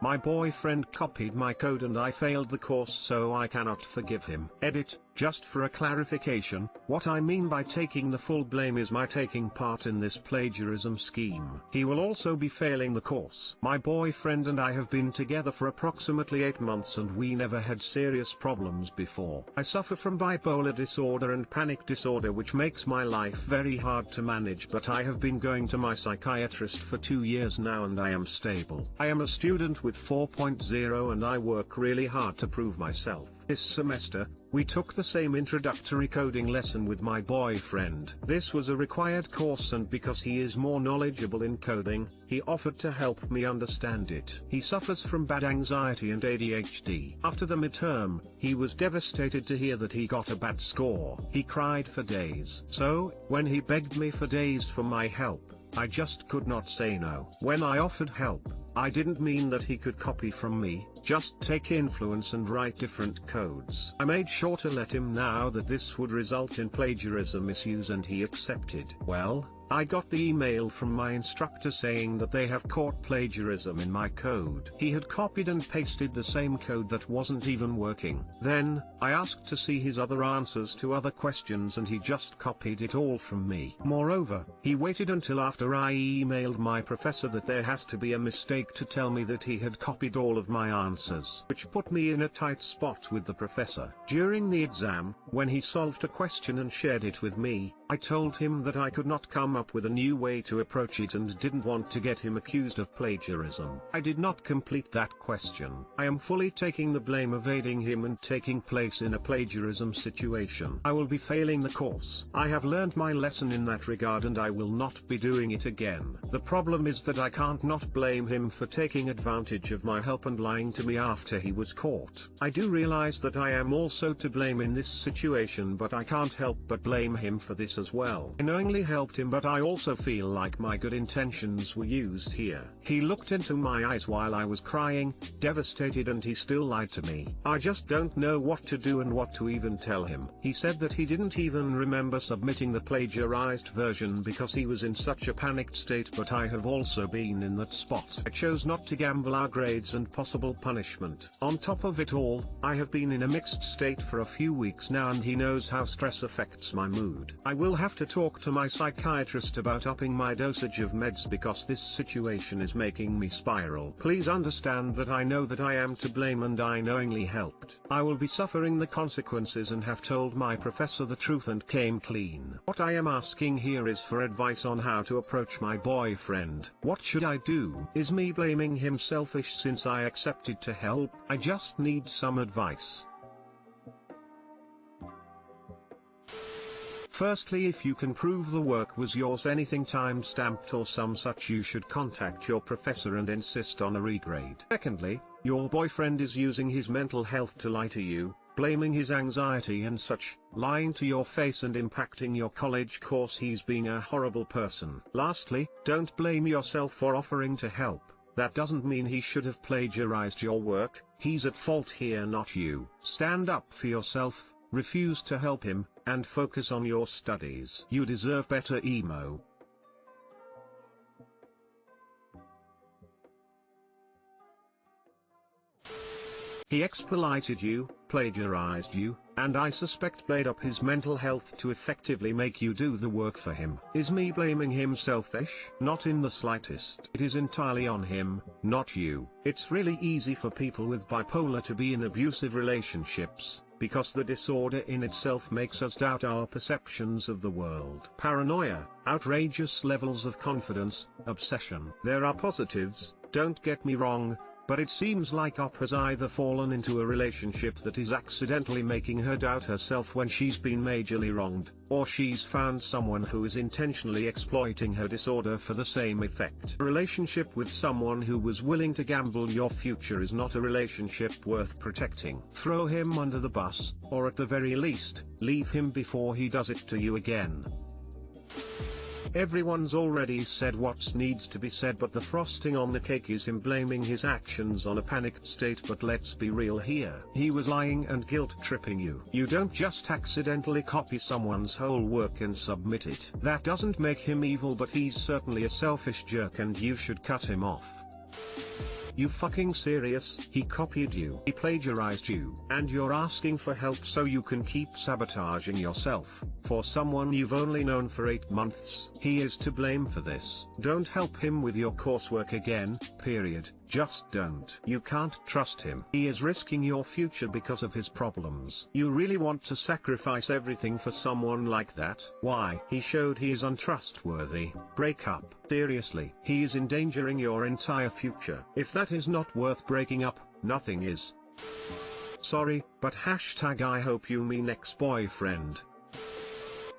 My boyfriend copied my code and I failed the course, so I cannot forgive him. Edit. Just for a clarification, what I mean by taking the full blame is my taking part in this plagiarism scheme. He will also be failing the course. My boyfriend and I have been together for approximately 8 months and we never had serious problems before. I suffer from bipolar disorder and panic disorder, which makes my life very hard to manage, but I have been going to my psychiatrist for 2 years now and I am stable. I am a student with 4.0 and I work really hard to prove myself. This semester, we took the same introductory coding lesson with my boyfriend. This was a required course, and because he is more knowledgeable in coding, he offered to help me understand it. He suffers from bad anxiety and ADHD. After the midterm, he was devastated to hear that he got a bad score. He cried for days. So, when he begged me for days for my help, I just could not say no. When I offered help, I didn't mean that he could copy from me, just take influence and write different codes. I made sure to let him know that this would result in plagiarism issues and he accepted. Well, I got the email from my instructor saying that they have caught plagiarism in my code. He had copied and pasted the same code that wasn't even working. Then, I asked to see his other answers to other questions and he just copied it all from me. Moreover, he waited until after I emailed my professor that there has to be a mistake to tell me that he had copied all of my answers, which put me in a tight spot with the professor. During the exam, when he solved a question and shared it with me, I told him that I could not come up with a new way to approach it and didn't want to get him accused of plagiarism. I did not complete that question. I am fully taking the blame of aiding him and taking place in a plagiarism situation. I will be failing the course. I have learned my lesson in that regard and I will not be doing it again. The problem is that I can't not blame him for taking advantage of my help and lying to me after he was caught. I do realize that I am also to blame in this situation, but I can't help but blame him for this as well. I knowingly helped him, but I also feel like my good intentions were used here. He looked into my eyes while I was crying, devastated, and he still lied to me. I just don't know what to do and what to even tell him. He said that he didn't even remember submitting the plagiarized version because he was in such a panicked state, but I have also been in that spot. I chose not to gamble our grades and possible punishment. On top of it all, I have been in a mixed state for a few weeks now and he knows how stress affects my mood. I will have to talk to my psychiatrist about upping my dosage of meds because this situation is making me spiral. Please understand that I know that I am to blame and I knowingly helped. I will be suffering the consequences and have told my professor the truth and came clean. What I am asking here is for advice on how to approach my boyfriend. What should I do? Is me blaming him selfish since I accepted to help? I just need some advice. Firstly, if you can prove the work was yours, anything time-stamped or some such, you should contact your professor and insist on a regrade. Secondly, your boyfriend is using his mental health to lie to you, blaming his anxiety and such, lying to your face and impacting your college course. He's being a horrible person. Lastly, don't blame yourself for offering to help. That doesn't mean he should have plagiarized your work. He's at fault here, not you. Stand up for yourself, refuse to help him, and focus on your studies. You deserve better, emo. He exploited you, plagiarized you, and I suspect played up his mental health to effectively make you do the work for him. Is me blaming him selfish? Not in the slightest. It is entirely on him, not you. It's really easy for people with bipolar to be in abusive relationships, because the disorder in itself makes us doubt our perceptions of the world. Paranoia, outrageous levels of confidence, obsession. There are positives, don't get me wrong, but it seems like Op has either fallen into a relationship that is accidentally making her doubt herself when she's been majorly wronged, or she's found someone who is intentionally exploiting her disorder for the same effect. A relationship with someone who was willing to gamble your future is not a relationship worth protecting. Throw him under the bus, or at the very least, leave him before he does it to you again. Everyone's already said what needs to be said, but the frosting on the cake is him blaming his actions on a panicked state. But let's be real here. He was lying and guilt-tripping you. You don't just accidentally copy someone's whole work and submit it. That doesn't make him evil, but he's certainly a selfish jerk and you should cut him off. You fucking serious? He copied you. He plagiarized you. And you're asking for help so you can keep sabotaging yourself, for someone you've only known for 8 months. He is to blame for this. Don't help him with your coursework again, period. Just don't. You can't trust him. He is risking your future because of his problems. You really want to sacrifice everything for someone like that? Why? He showed he is untrustworthy. Break up. Seriously. He is endangering your entire future. If that is not worth breaking up, nothing is. Sorry, but hashtag I hope you mean ex-boyfriend.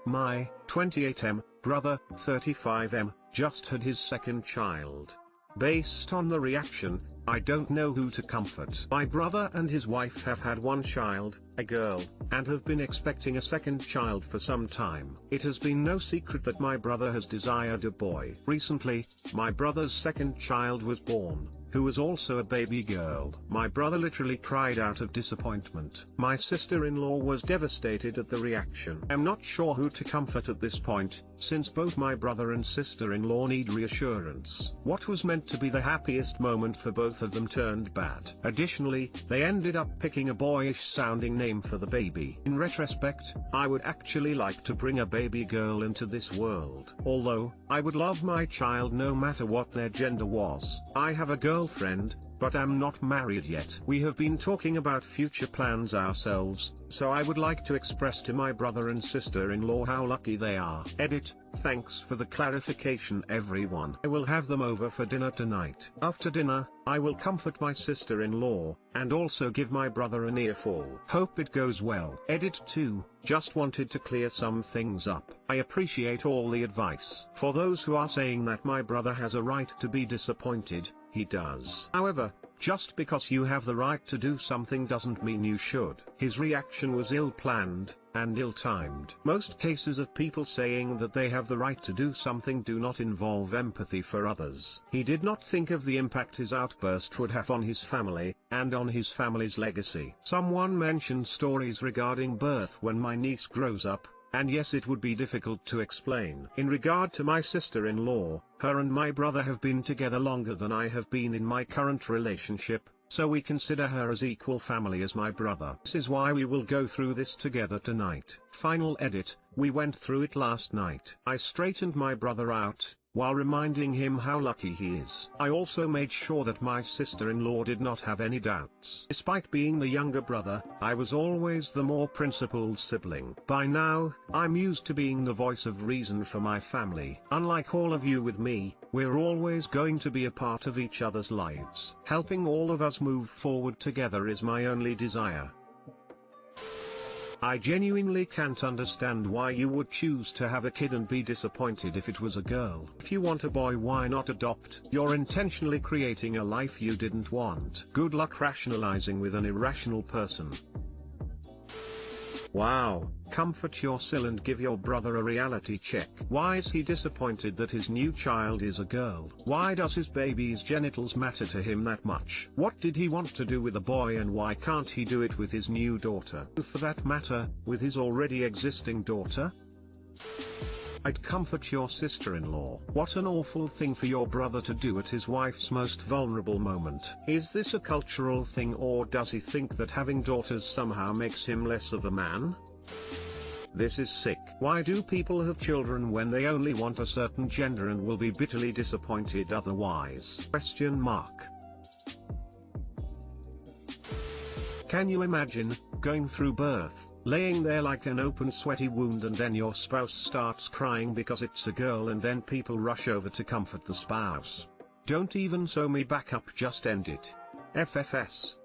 My 28M brother, 35M, just had his second child. Based on the reaction, I don't know who to comfort. My brother and his wife have had one child, a girl, and have been expecting a second child for some time. It has been no secret that my brother has desired a boy. Recently, my brother's second child was born, who was also a baby girl. My brother literally cried out of disappointment. My sister-in-law was devastated at the reaction. I'm not sure who to comfort at this point, since both my brother and sister-in-law need reassurance. What was meant to be the happiest moment for both of them turned bad. Additionally, they ended up picking a boyish-sounding name for the baby. In retrospect, I would actually like to bring a baby girl into this world. Although, I would love my child no matter what their gender was. I have a girlfriend, but I'm not married yet. We have been talking about future plans ourselves, so I would like to express to my brother and sister-in-law how lucky they are. Edit. Thanks for the clarification, everyone. I will have them over for dinner tonight. After dinner, I will comfort my sister-in-law, and also give my brother an earful. Hope it goes well. Edit 2. Just wanted to clear some things up. I appreciate all the advice. For those who are saying that my brother has a right to be disappointed, he does. However, just because you have the right to do something doesn't mean you should. His reaction was ill-planned and ill-timed. Most cases of people saying that they have the right to do something do not involve empathy for others. He did not think of the impact his outburst would have on his family, and on his family's legacy. Someone mentioned stories regarding birth when my niece grows up, and yes, it would be difficult to explain. In regard to my sister-in-law, her and my brother have been together longer than I have been in my current relationship, so we consider her as equal family as my brother. This is why we will go through this together tonight. Final edit. We went through it last night. I straightened my brother out, while reminding him how lucky he is. I also made sure that my sister-in-law did not have any doubts. Despite being the younger brother, I was always the more principled sibling. By now, I'm used to being the voice of reason for my family. Unlike all of you with me, we're always going to be a part of each other's lives. Helping all of us move forward together is my only desire. I genuinely can't understand why you would choose to have a kid and be disappointed if it was a girl. If you want a boy, why not adopt? You're intentionally creating a life you didn't want. Good luck rationalizing with an irrational person. Wow, comfort your sil and give your brother a reality check. Why is he disappointed that his new child is a girl? Why does his baby's genitals matter to him that much? What did he want to do with a boy, and why can't he do it with his new daughter? For that matter, with his already existing daughter? I'd comfort your sister-in-law. What an awful thing for your brother to do at his wife's most vulnerable moment. Is this a cultural thing, or does he think that having daughters somehow makes him less of a man? This is sick. Why do people have children when they only want a certain gender and will be bitterly disappointed otherwise? Question mark. Can you imagine going through birth, laying there like an open sweaty wound, and then your spouse starts crying because it's a girl, and then people rush over to comfort the spouse? Don't even sew me back up, just end it. FFS.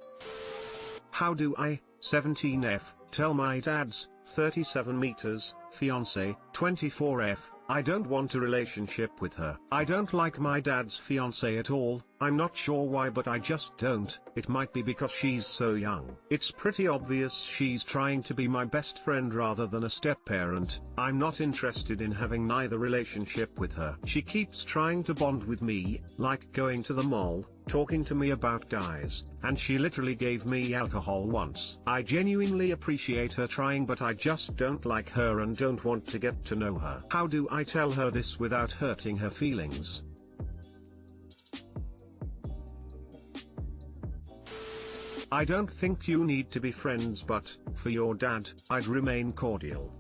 How do I, 17F, tell my dad's 37 meters, fiance, 24F, I don't want a relationship with her? I don't like my dad's fiance at all. I'm not sure why, but I just don't. It might be because she's so young. It's pretty obvious she's trying to be my best friend rather than a step-parent. I'm not interested in having neither relationship with her. She keeps trying to bond with me, like going to the mall, talking to me about guys, and she literally gave me alcohol once. I genuinely appreciate her trying, but I just don't like her and don't want to get to know her. How do I tell her this without hurting her feelings? I don't think you need to be friends, but, for your dad, I'd remain cordial.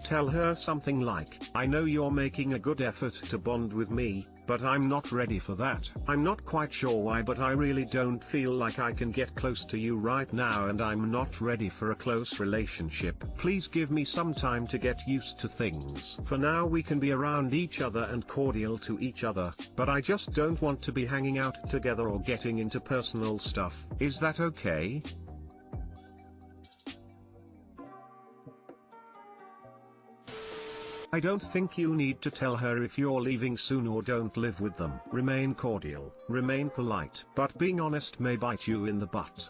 Tell her something like, I know you're making a good effort to bond with me, but I'm not ready for that. I'm not quite sure why, but I really don't feel like I can get close to you right now, and I'm not ready for a close relationship. Please give me some time to get used to things. For now we can be around each other and cordial to each other, but I just don't want to be hanging out together or getting into personal stuff. Is that okay? I don't think you need to tell her if you're leaving soon or don't live with them. Remain cordial, remain polite, but being honest may bite you in the butt.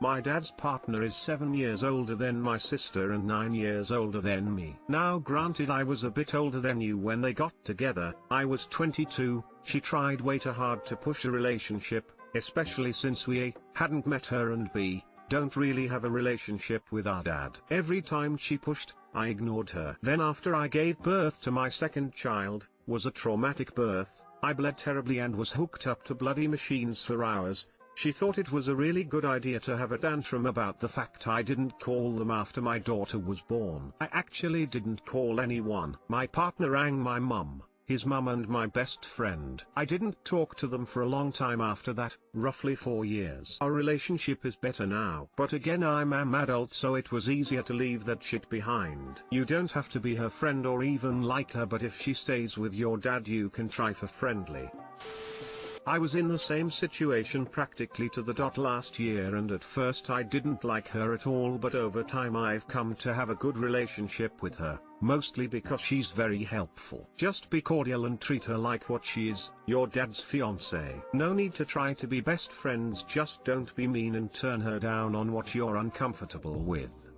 My dad's partner is 7 years older than my sister and 9 years older than me. Now granted, I was a bit older than you when they got together. I was 22, she tried way too hard to push a relationship, especially since we A, hadn't met her, and B, don't really have a relationship with our dad. Every time she pushed, I ignored her. Then after I gave birth to my second child, was a traumatic birth, I bled terribly and was hooked up to bloody machines for hours. She thought it was a really good idea to have a tantrum about the fact I didn't call them after my daughter was born. I actually didn't call anyone. My partner rang my mum, his mum, and my best friend. I didn't talk to them for a long time after that, roughly 4 years. Our relationship is better now, but again I'm an adult, so it was easier to leave that shit behind. You don't have to be her friend or even like her, but if she stays with your dad you can try for friendly. I was in the same situation practically to the dot last year, and at first I didn't like her at all, but over time I've come to have a good relationship with her, mostly because she's very helpful. Just be cordial and treat her like what she is, your dad's fiance. No need to try to be best friends, just don't be mean and turn her down on what you're uncomfortable with.